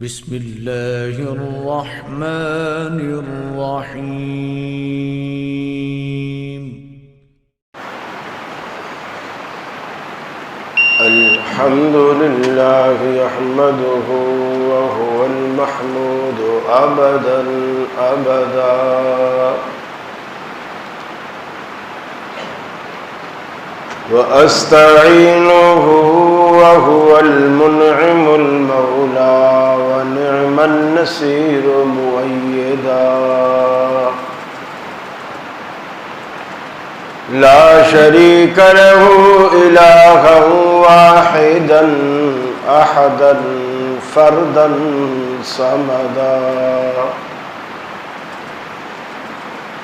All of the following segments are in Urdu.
بسم الله الرحمن الرحيم. الحمد لله يحمده وهو المحمود أبدا أبدا، وأستعينه وهو المنعم المولى ونعم النصير مؤيدا. لا شريك له إلها واحدا أحدا فردا صمدا،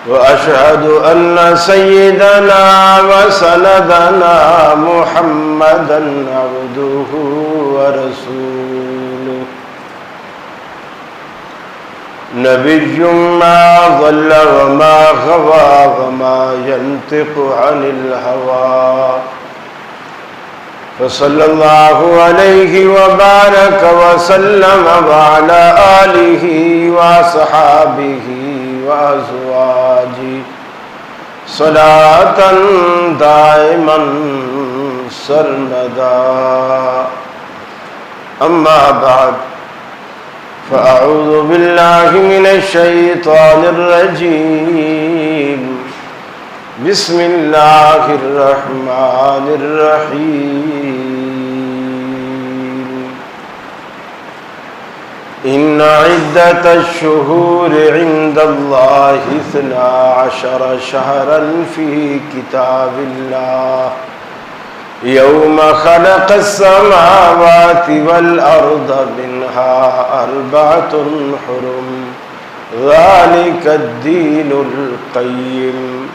وأشهد أن سيدنا وسندنا محمدا عبده ورسوله، نبي ما ضل وما غوى وما ينطق عن الهوى، فصلى الله عليه وبارك وسلم وعلى آله وصحابه وأزواجه صلاة دائما سرمدا. أما بعد، فأعوذ بالله من الشيطان الرجيم. بسم الله الرحمن الرحيم. إن عدة الشهور عند الله 12 شهرا في كتاب الله يوم خلق السماوات والأرض منها 4 حرم ذلك الدين القيم.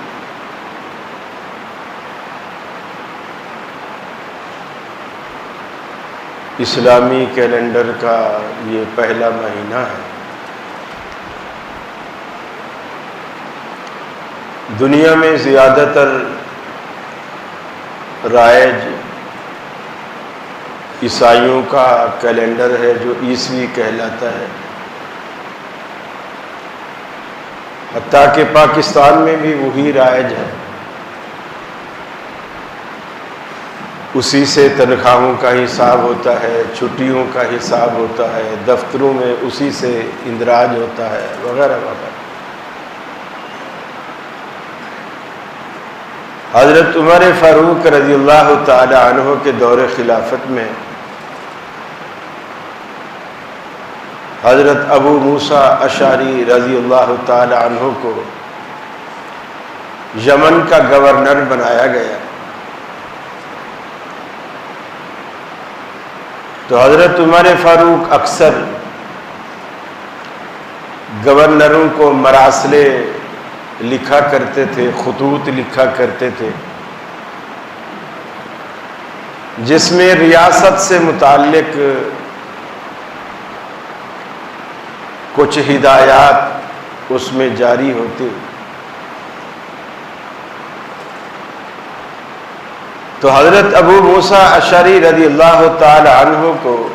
اسلامی کیلنڈر کا یہ پہلا مہینہ ہے۔ دنیا میں زیادہ تر رائج عیسائیوں کا کیلنڈر ہے جو عیسوی کہلاتا ہے، حتیٰ کہ پاکستان میں بھی وہی رائج ہے۔ اسی سے تنخواہوں کا حساب ہوتا ہے، چھٹیوں کا حساب ہوتا ہے، دفتروں میں اسی سے اندراج ہوتا ہے، وغیرہ وغیرہ۔ حضرت عمر فاروق رضی اللہ تعالی عنہ کے دور خلافت میں حضرت ابو موسیٰ اشعری رضی اللہ تعالی عنہ کو یمن کا گورنر بنایا گیا، تو حضرت عمر فاروق اکثر گورنروں کو مراسلے لکھا کرتے تھے، خطوط لکھا کرتے تھے، جس میں ریاست سے متعلق کچھ ہدایات اس میں جاری ہوتی۔ تو حضرت ابو موسیٰ اشعری رضی اللہ تعالی عنہ کو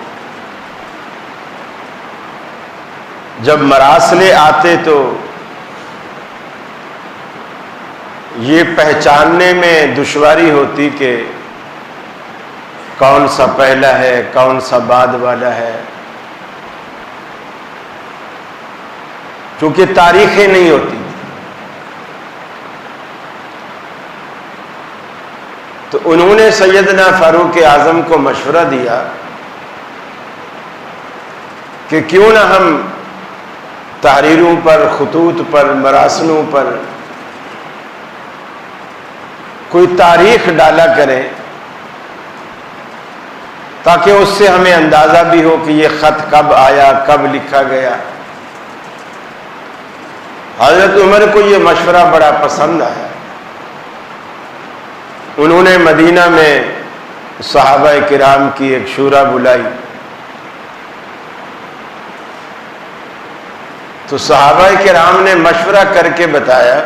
جب مراسلے آتے تو یہ پہچاننے میں دشواری ہوتی کہ کون سا پہلا ہے، کون سا بعد والا ہے، چونکہ تاریخیں نہیں ہوتی۔ تو انہوں نے سیدنا فاروق اعظم کو مشورہ دیا کہ کیوں نہ ہم تحریروں پر، خطوط پر، مراسلوں پر کوئی تاریخ ڈالا کریں، تاکہ اس سے ہمیں اندازہ بھی ہو کہ یہ خط کب آیا، کب لکھا گیا۔ حضرت عمر کو یہ مشورہ بڑا پسند آیا۔ انہوں نے مدینہ میں صحابہ کرام کی ایک شورا بلائی، تو صحابہ کرام نے مشورہ کر کے بتایا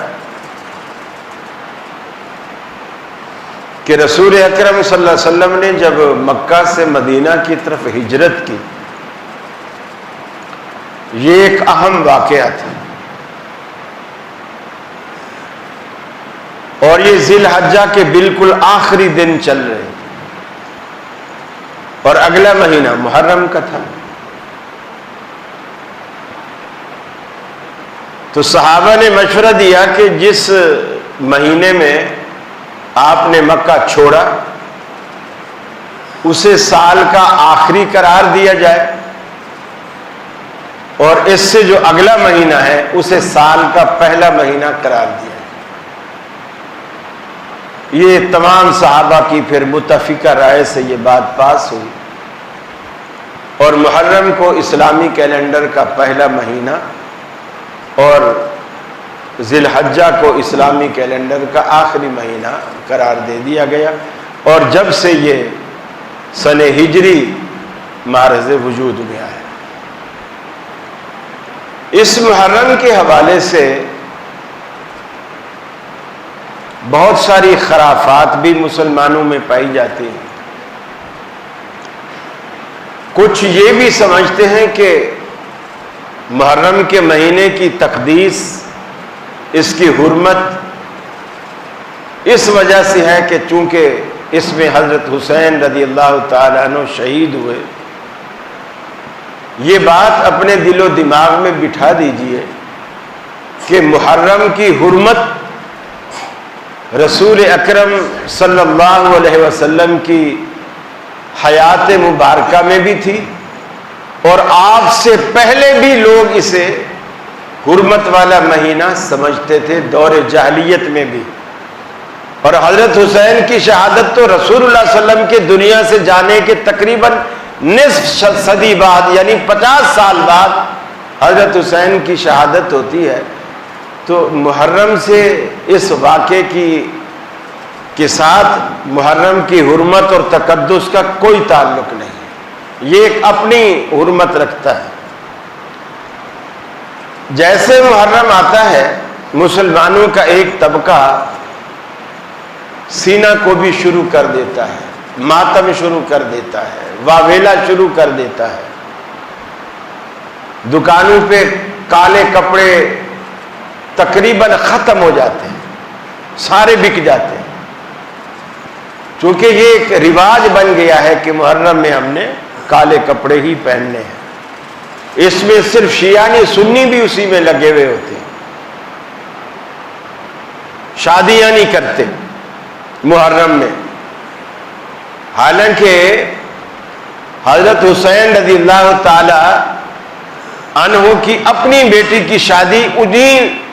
کہ رسول اکرم صلی اللہ علیہ وسلم نے جب مکہ سے مدینہ کی طرف ہجرت کی یہ ایک اہم واقعہ تھا، اور یہ ذی الحجہ کے بالکل آخری دن چل رہے تھے، اور اگلا مہینہ محرم کا تھا۔ تو صحابہ نے مشورہ دیا کہ جس مہینے میں آپ نے مکہ چھوڑا اسے سال کا آخری قرار دیا جائے، اور اس سے جو اگلا مہینہ ہے اسے سال کا پہلا مہینہ قرار دیا جائے۔ یہ تمام صحابہ کی پھر متفقہ رائے سے یہ بات پاس ہوئی، اور محرم کو اسلامی کیلنڈر کا پہلا مہینہ اور ذی الحجہ کو اسلامی کیلنڈر کا آخری مہینہ قرار دے دیا گیا، اور جب سے یہ سن ہجری معرض وجود میں آیا۔ اس محرم کے حوالے سے بہت ساری خرافات بھی مسلمانوں میں پائی جاتی ہیں۔ کچھ یہ بھی سمجھتے ہیں کہ محرم کے مہینے کی تقدیس، اس کی حرمت اس وجہ سے ہے کہ چونکہ اس میں حضرت حسین رضی اللہ تعالیٰ عنہ شہید ہوئے۔ یہ بات اپنے دل و دماغ میں بٹھا دیجئے کہ محرم کی حرمت رسول اکرم صلی اللہ علیہ وسلم کی حیات مبارکہ میں بھی تھی، اور آپ سے پہلے بھی لوگ اسے حرمت والا مہینہ سمجھتے تھے، دور جاہلیت میں بھی۔ اور حضرت حسین کی شہادت تو رسول اللہ صلی اللہ علیہ وسلم کے دنیا سے جانے کے تقریباً نصف صدی بعد، یعنی 50 سال بعد حضرت حسین کی شہادت ہوتی ہے۔ تو محرم سے اس واقعے کے ساتھ محرم کی حرمت اور تقدس کا کوئی تعلق نہیں، یہ ایک اپنی حرمت رکھتا ہے۔ جیسے محرم آتا ہے، مسلمانوں کا ایک طبقہ سینہ کو بھی شروع کر دیتا ہے، ماتم شروع کر دیتا ہے، واویلا شروع کر دیتا ہے۔ دکانوں پہ کالے کپڑے تقریباً ختم ہو جاتے ہیں، سارے بک جاتے ہیں، چونکہ یہ ایک رواج بن گیا ہے کہ محرم میں ہم نے کالے کپڑے ہی پہننے ہیں۔ اس میں صرف شیعہ نہیں، سنی بھی اسی میں لگے ہوئے ہوتے ہیں۔ شادیاں نہیں کرتے محرم میں، حالانکہ حضرت حسین رضی اللہ تعالی عنہ کی اپنی بیٹی کی شادی انہی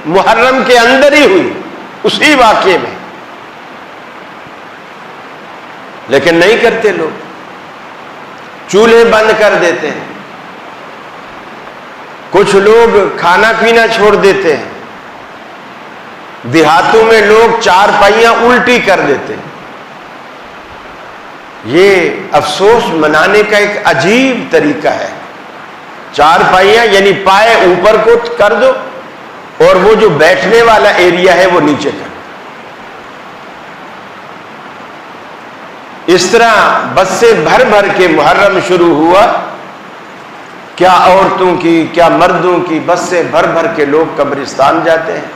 محرم کے اندر ہی ہوئی، اسی واقعے میں، لیکن نہیں کرتے لوگ، چولہے بند کر دیتے ہیں، کچھ لوگ کھانا پینا چھوڑ دیتے ہیں، دیہاتوں میں لوگ چار پائیاں الٹی کر دیتے ہیں۔ یہ افسوس منانے کا ایک عجیب طریقہ ہے۔ چار پائیاں یعنی پائے اوپر کو کر دو اور وہ جو بیٹھنے والا ایریا ہے وہ نیچے کر دو۔ اس طرح بس سے بھر بھر کے محرم شروع ہوا، کیا عورتوں کی کیا مردوں کی بس سے بھر بھر کے لوگ قبرستان جاتے ہیں،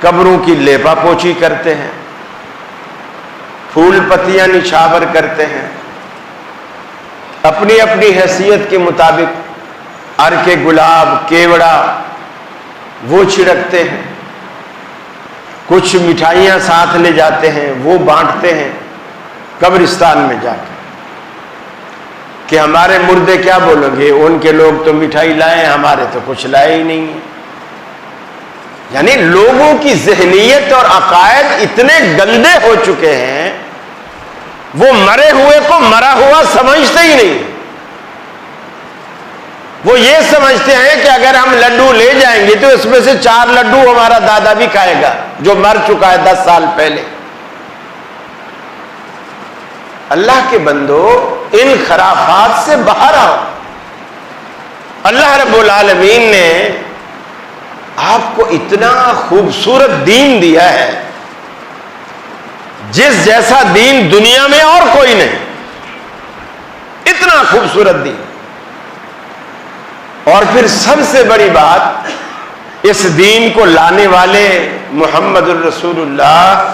قبروں کی لیپا پوچھی کرتے ہیں، پھول پتیاں نچھاور کرتے ہیں، اپنی اپنی حیثیت کے مطابق عرق گلاب کیوڑا وہ چھڑکتے ہیں، کچھ مٹھائیاں ساتھ لے جاتے ہیں، وہ بانٹتے ہیں قبرستان میں جا کے، کہ ہمارے مردے کیا بولیں گے، ان کے لوگ تو مٹھائی لائے، ہمارے تو کچھ لائے ہی نہیں ہے۔ یعنی لوگوں کی ذہنیت اور عقائد اتنے گندے ہو چکے ہیں، وہ مرے ہوئے کو مرا ہوا سمجھتے ہی نہیں۔ وہ یہ سمجھتے ہیں کہ اگر ہم لڈو لے جائیں گے تو اس میں سے 4 لڈو ہمارا دادا بھی کھائے گا جو مر چکا ہے 10 سال پہلے۔ اللہ کے بندو، ان خرافات سے باہر آؤ۔ اللہ رب العالمین نے آپ کو اتنا خوبصورت دین دیا ہے، جس جیسا دین دنیا میں اور کوئی نہیں، اتنا خوبصورت دین، اور پھر سب سے بڑی بات اس دین کو لانے والے محمد الرسول اللہ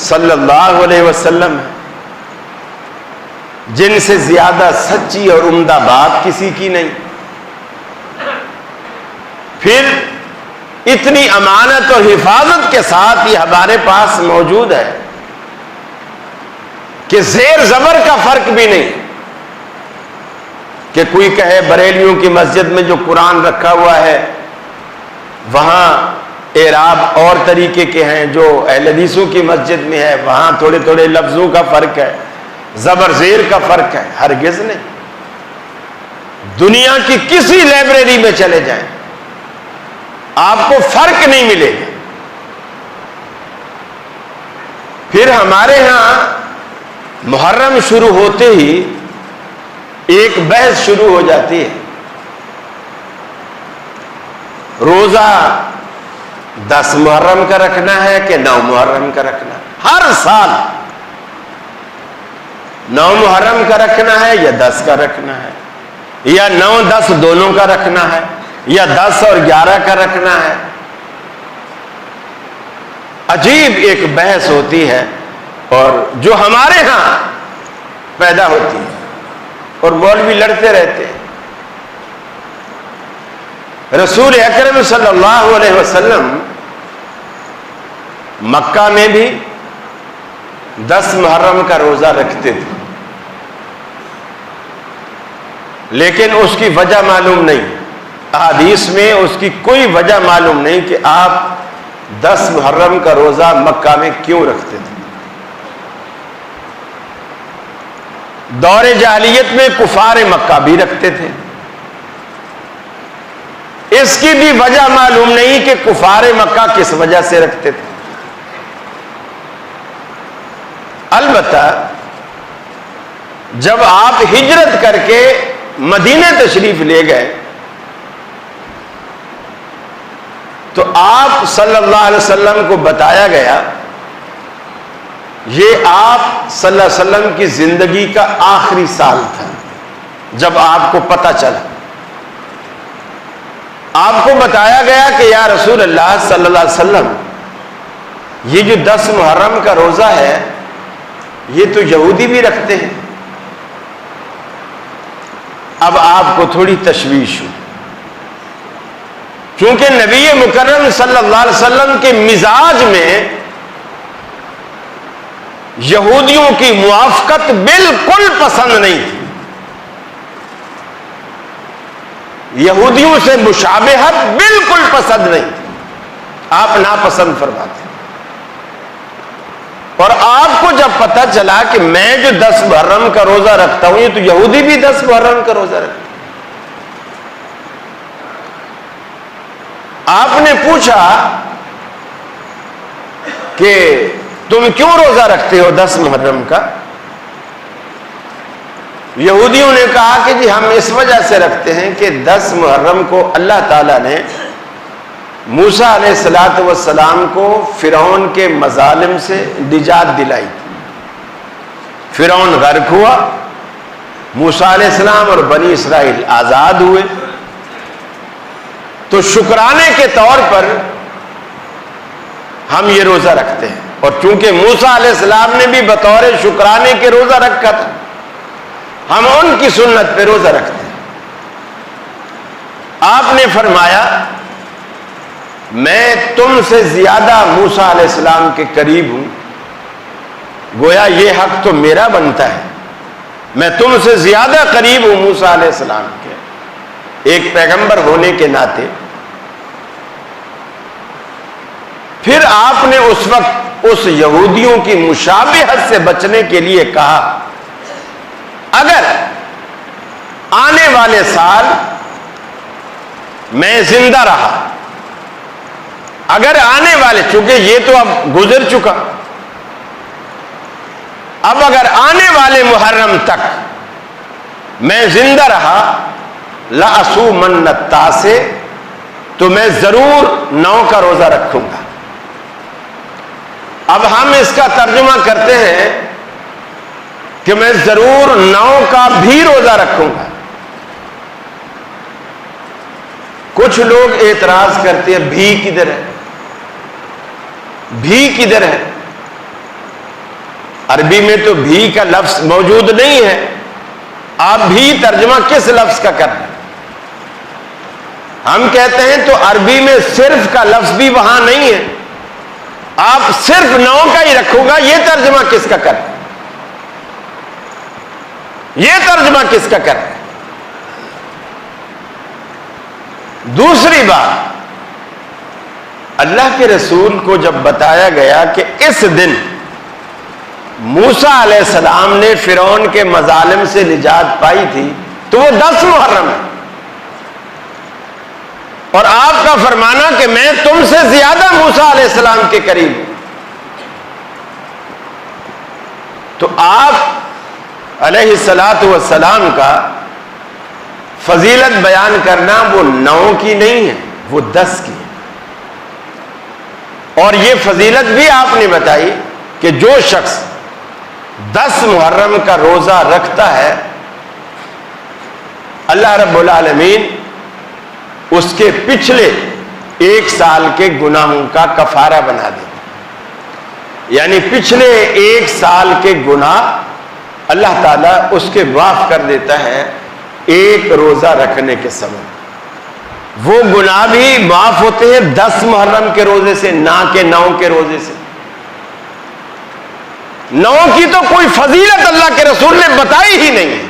صلی اللہ علیہ وسلم ہیں، جن سے زیادہ سچی اور عمدہ بات کسی کی نہیں. پھر اتنی امانت اور حفاظت کے ساتھ یہ ہمارے پاس موجود ہے کہ زیر زبر کا فرق بھی نہیں کہ کوئی کہے بریلیوں کی مسجد میں جو قرآن رکھا ہوا ہے وہاں اعراب اور طریقے کے ہیں، جو اہل حدیثوں کی مسجد میں ہے وہاں تھوڑے تھوڑے لفظوں کا فرق ہے، زبر زیر کا فرق ہے. ہرگز نہیں. دنیا کی کسی لائبریری میں چلے جائیں آپ کو فرق نہیں ملے گا. پھر ہمارے ہاں محرم شروع ہوتے ہی ایک بحث شروع ہو جاتی ہے. روزہ 10 محرم کا رکھنا ہے کہ 9 محرم کا رکھنا ہے. ہر سال 9 محرم کا رکھنا ہے یا 10 کا رکھنا ہے، یا 9-10 دونوں کا رکھنا ہے، یا 10 اور 11 کا رکھنا ہے. عجیب ایک بحث ہوتی ہے اور جو ہمارے ہاں پیدا ہوتی ہے اور مولوی لڑتے رہتے ہیں. رسول اکرم صلی اللہ علیہ وسلم مکہ میں بھی 10 محرم کا روزہ رکھتے تھے، لیکن اس کی وجہ معلوم نہیں. احادیث میں اس کی کوئی وجہ معلوم نہیں کہ آپ 10 محرم کا روزہ مکہ میں کیوں رکھتے تھے. دور جاہلیت میں کفار مکہ بھی رکھتے تھے، اس کی بھی وجہ معلوم نہیں کہ کفار مکہ کس وجہ سے رکھتے تھے. البتہ جب آپ ہجرت کر کے مدینہ تشریف لے گئے تو آپ صلی اللہ علیہ وسلم کو بتایا گیا یہ آپ صلی اللہ علیہ وسلم کی زندگی کا آخری سال تھا. جب آپ کو پتہ چلا آپ کو بتایا گیا کہ یا رسول اللہ صلی اللہ علیہ وسلم یہ جو 10 محرم کا روزہ ہے یہ تو یہودی بھی رکھتے ہیں. اب آپ کو تھوڑی تشویش ہو، کیونکہ نبی مکرم صلی اللہ علیہ وسلم کے مزاج میں یہودیوں کی موافقت بالکل پسند نہیں تھی. یہودیوں سے مشابہت بالکل پسند نہیں تھی، آپ ناپسند فرماتے. اور آپ کو جب پتہ چلا کہ میں جو 10 محرم کا روزہ رکھتا ہوں یہ تو یہودی بھی 10 محرم کا روزہ رکھتا. آپ نے پوچھا کہ تم کیوں روزہ رکھتے ہو 10 محرم کا؟ یہودیوں نے کہا کہ جی ہم اس وجہ سے رکھتے ہیں کہ 10 محرم کو اللہ تعالیٰ نے موسیٰ علیہ السلام کو فرعون کے مظالم سے نجات دلائی تھی. فرعون غرق ہوا، موسیٰ علیہ السلام اور بنی اسرائیل آزاد ہوئے. تو شکرانے کے طور پر ہم یہ روزہ رکھتے ہیں، اور چونکہ موسیٰ علیہ السلام نے بھی بطور شکرانے کے روزہ رکھا تھا ہم ان کی سنت پہ روزہ رکھتے ہیں. آپ نے فرمایا میں تم سے زیادہ موسیٰ علیہ السلام کے قریب ہوں، گویا یہ حق تو میرا بنتا ہے، میں تم سے زیادہ قریب ہوں موسیٰ علیہ السلام کے ایک پیغمبر ہونے کے ناطے. پھر آپ نے اس وقت اس یہودیوں کی مشابہت سے بچنے کے لیے کہا اگر آنے والے سال میں زندہ رہا، اگر آنے والے، چونکہ یہ تو اب گزر چکا، اب اگر آنے والے محرم تک میں زندہ رہا لَأَصُومَنَّ التَّاسِعَ، تو میں ضرور 9 کا روزہ رکھوں گا. اب ہم اس کا ترجمہ کرتے ہیں کہ میں ضرور 9 کا بھی روزہ رکھوں گا. کچھ لوگ اعتراض کرتے ہیں بھی کدھر ہے، بھی کدھر ہے؟ عربی میں تو بھی کا لفظ موجود نہیں ہے، آپ بھی ترجمہ کس لفظ کا کر رہے ہیں؟ ہم کہتے ہیں تو عربی میں صرف کا لفظ بھی وہاں نہیں ہے، آپ صرف نو کا ہی رکھو گا، یہ ترجمہ کس کا کر رہے ہیں؟ یہ ترجمہ کس کا کر رہے ہیں؟ دوسری بات، اللہ کے رسول کو جب بتایا گیا کہ اس دن موسیٰ علیہ السلام نے فرعون کے مظالم سے نجات پائی تھی، تو وہ 10 محرم ہے، اور آپ کا فرمانا کہ میں تم سے زیادہ موسیٰ علیہ السلام کے قریب ہوں، تو آپ علیہ السلام کا فضیلت بیان کرنا وہ 9 کی نہیں ہے، وہ 10 کی ہے۔ اور یہ فضیلت بھی آپ نے بتائی کہ جو شخص 10 محرم کا روزہ رکھتا ہے، اللہ رب العالمین اس کے پچھلے 1 سال کے گناہوں کا کفارہ بنا دیتا ہے، یعنی پچھلے 1 سال کے گناہ اللہ تعالیٰ اس کے معاف کر دیتا ہے ایک روزہ رکھنے کے سبب۔ وہ گناہ بھی معاف ہوتے ہیں 10 محرم کے روزے سے، نہ کہ 9 کے روزے سے۔ 9 کی تو کوئی فضیلت اللہ کے رسول نے بتائی ہی نہیں ہے۔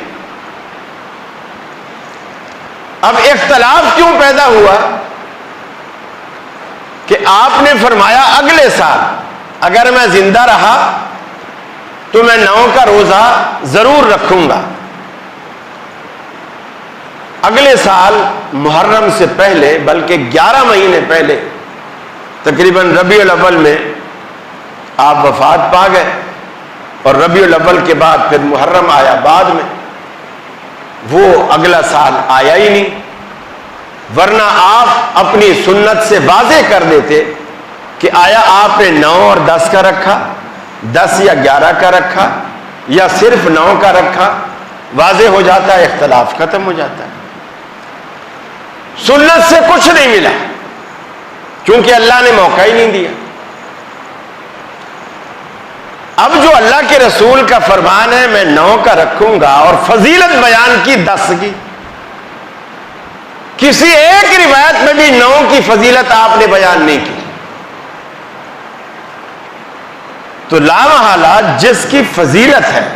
اب اختلاف کیوں پیدا ہوا کہ آپ نے فرمایا اگلے سال اگر میں زندہ رہا تو میں 9 کا روزہ ضرور رکھوں گا۔ اگلے سال محرم سے پہلے بلکہ 11 مہینے پہلے تقریباً ربیع الاول میں آپ وفات پا گئے، اور ربیع الاول کے بعد پھر محرم آیا بعد میں، وہ اگلا سال آیا ہی نہیں، ورنہ آپ اپنی سنت سے واضح کر دیتے کہ آیا آپ نے 9 اور 10 کا رکھا، 10 یا 11 کا رکھا، یا صرف 9 کا رکھا، واضح ہو جاتا ہے، اختلاف ختم ہو جاتا ہے۔ سنت سے کچھ نہیں ملا، چونکہ اللہ نے موقع ہی نہیں دیا۔ اب جو اللہ کے رسول کا فرمان ہے میں 9 کا رکھوں گا، اور فضیلت بیان کی 10 کی، کسی ایک روایت میں بھی 9 کی فضیلت آپ نے بیان نہیں کی، تو لا محالہ جس کی فضیلت ہے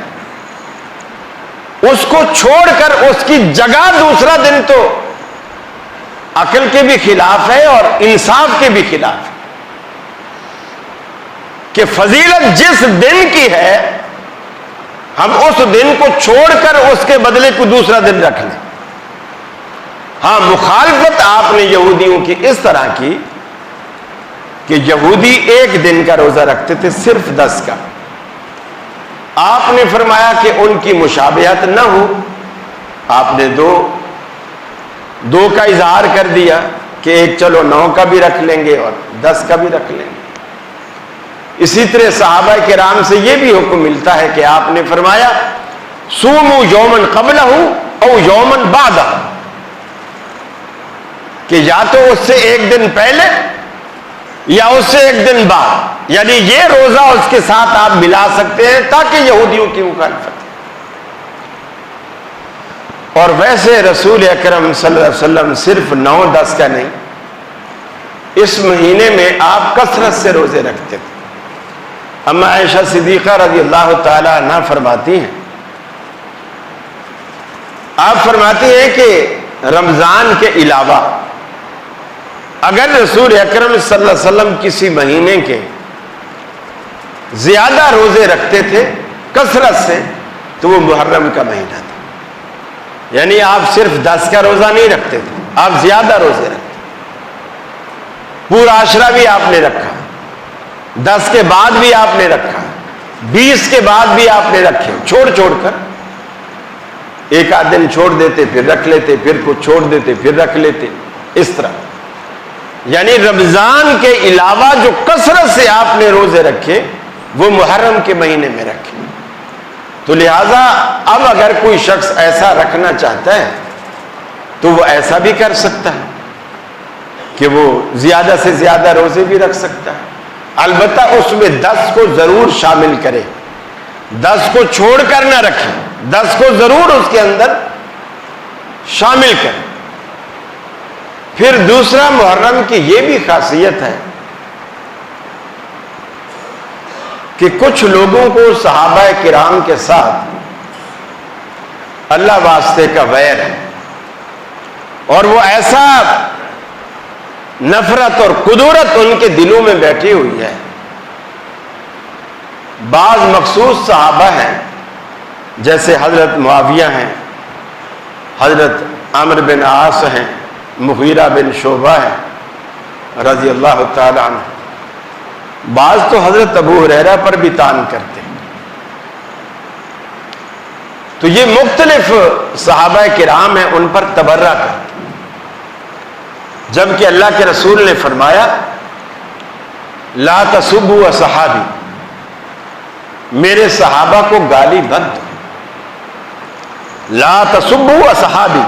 اس کو چھوڑ کر اس کی جگہ دوسرا دن تو عقل کے بھی خلاف ہے اور انصاف کے بھی خلاف ہے، کہ فضیلت جس دن کی ہے ہم اس دن کو چھوڑ کر اس کے بدلے کو دوسرا دن رکھ لیں۔ ہاں، مخالفت آپ نے یہودیوں کی اس طرح کی کہ یہودی 1 دن کا روزہ رکھتے تھے، صرف 10 کا۔ آپ نے فرمایا کہ ان کی مشابہت نہ ہو، آپ نے دو کا اظہار کر دیا کہ ایک چلو 9 کا بھی رکھ لیں گے اور 10 کا بھی رکھ لیں گے۔ اسی طرح صحابہ کرام سے یہ بھی حکم ملتا ہے کہ آپ نے فرمایا صوموا یومن قبلہ او یومن بعدہ، کہ یا تو اس سے 1 دن پہلے یا اس سے 1 دن بعد، یعنی یہ روزہ اس کے ساتھ آپ ملا سکتے ہیں تاکہ یہودیوں کی مخالفت۔ اور ویسے رسول اکرم صلی اللہ علیہ وسلم صرف 9-10 کا نہیں، اس مہینے میں آپ کثرت سے روزے رکھتے تھے۔ اما عائشہ صدیقہ رضی اللہ تعالی عنہ فرماتی ہیں، آپ فرماتی ہیں کہ رمضان کے علاوہ اگر رسول اکرم صلی اللہ علیہ وسلم کسی مہینے کے زیادہ روزے رکھتے تھے کثرت سے تو وہ محرم کا مہینہ تھا، یعنی آپ صرف 10 کا روزہ نہیں رکھتے تھے، آپ زیادہ روزے رکھتے، پورا عشرہ بھی آپ نے رکھا، 10 کے بعد بھی آپ نے رکھا، 20 کے بعد بھی آپ نے رکھے، چھوڑ کر 1 آدھ دن چھوڑ دیتے پھر رکھ لیتے، پھر کچھ چھوڑ دیتے پھر رکھ لیتے، اس طرح، یعنی رمضان کے علاوہ جو کثرت سے آپ نے روزے رکھے وہ محرم کے مہینے میں رکھے۔ تو لہذا اب اگر کوئی شخص ایسا رکھنا چاہتا ہے تو وہ ایسا بھی کر سکتا ہے، کہ وہ زیادہ سے زیادہ روزے بھی رکھ سکتا ہے، البتہ اس میں 10 کو ضرور شامل کرے، 10 کو چھوڑ کر نہ رکھے، 10 کو ضرور اس کے اندر شامل کرے۔ پھر دوسرا، محرم کی یہ بھی خاصیت ہے کہ کچھ لوگوں کو صحابہ کرام کے ساتھ اللہ واسطے کا ویر ہے، اور وہ ایسا نفرت اور کدورت ان کے دلوں میں بیٹھی ہوئی ہے۔ بعض مخصوص صحابہ ہیں، جیسے حضرت معاویہ ہیں، حضرت عمرو بن عاص ہیں، مغیرہ بن شعبہ ہیں رضی اللہ تعالی عنہ۔ بعض تو حضرت ابو ہریرہ پر بھی طعن کرتے ہیں۔ تو یہ مختلف صحابہ کرام ہیں، ان پر تبرہ کرتے، جبکہ اللہ کے رسول نے فرمایا لا تسبوا اصحابی، میرے صحابہ کو گالی مت دو، لا تسبوا اصحابی،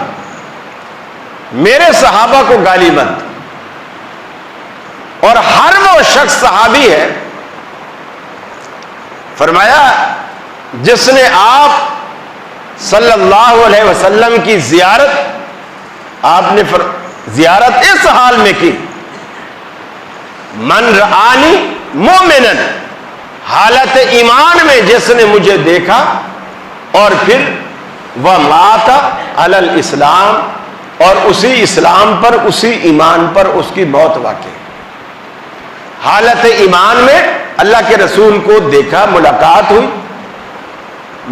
میرے صحابہ کو گالی مت دو۔ اور ہر وہ شخص صحابی ہے، فرمایا جس نے آپ صلی اللہ علیہ وسلم کی زیارت، آپ نے زیارت اس حال میں کی، من رآنی مومنن، حالت ایمان میں جس نے مجھے دیکھا، اور پھر ومات علی الاسلام، اور اسی اسلام پر، اسی ایمان پر اس کی موت واقع۔ حالت ایمان میں اللہ کے رسول کو دیکھا، ملاقات ہوئی،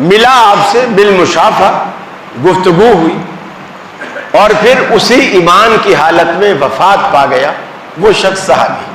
ملا آپ سے بالمشافہ، گفتگو ہوئی، اور پھر اسی ایمان کی حالت میں وفات پا گیا، وہ شخص صحابی۔